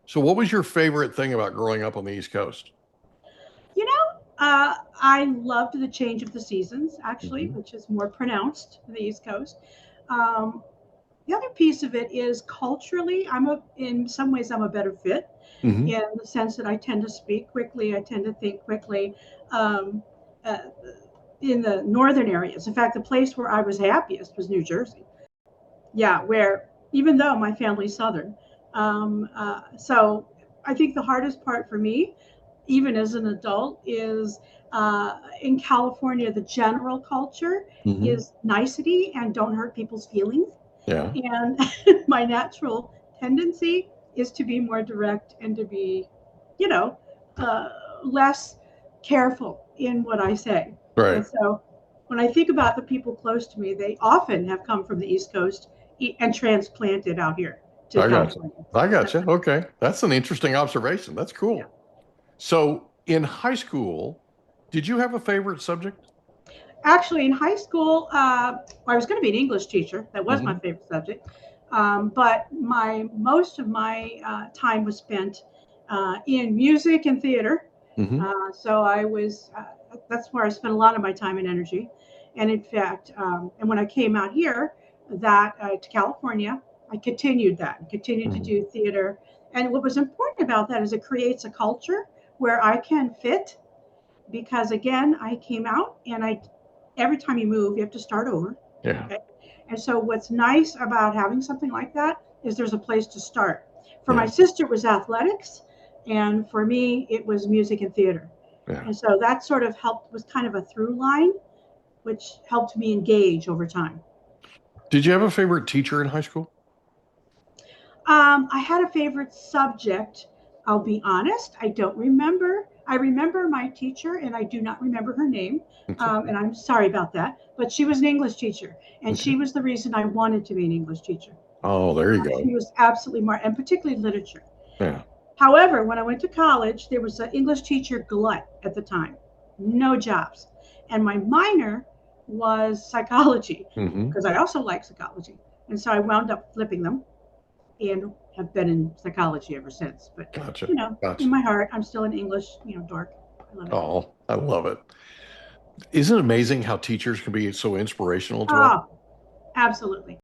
So, what was your favorite thing about growing up on the East Coast? I loved the change of the seasons, actually, Hmm. which is more pronounced in the East Coast. Um, the other piece of it is culturally, in some ways, I'm a better fit Hmm. in the sense that I tend to speak quickly, I tend to think quickly. Um, uh, in the northern areas, in fact, the place where I was happiest was New Jersey. Yeah, where even though my family's Southern, so I think the hardest part for me, even as an adult, is in California. The general culture Hmm. is nicety and don't hurt people's feelings, Yeah. and my natural tendency is to be more direct and to be, you know, uh, less careful in what I say. And Right. so when I think about the people close to me, they often have come from the East Coast and transplanted out here to I got you. California. I got That's you. Okay. That's an interesting observation. That's yeah. cool. So, in high school, did you have a favorite subject? Actually, in high school, I was going to be an English teacher. That was my Hmm. favorite subject. But my most of my time was spent in music and theater. Hmm. So I was that's where I spent a lot of my time and energy. And in fact, and when I came out here, that to California, I continued that, and continued to Hmm. do theater. And what was important about that is it creates a culture where I can fit because again, I came out and I every time you move, you have to start over. Yeah. Okay. And so what's nice about having something like that is there's a place to start. For my Yeah. sister it was athletics, and for me it was music and theater. Yeah. And so that sort of helped was kind of a through line, which helped me engage over time. Did you have a favorite teacher in high school? I had a favorite subject. I'll be honest, I don't remember. I remember my teacher, and I do not remember her name. It's okay. And I'm sorry about that. But she was an English teacher, and Okay. she was the reason I wanted to be an English teacher. Oh, there you go. She was absolutely smart, and particularly literature. Yeah. However, when I went to college, there was an English teacher glut at the time, no jobs. And my minor was psychology, Hmm. because I also like psychology. And so I wound up flipping them and have been in psychology ever since. But Gotcha. in Gotcha. my heart, I'm still an English, dork. I love it. Oh, I love it. Isn't it amazing how teachers can be so inspirational to us? Oh, absolutely.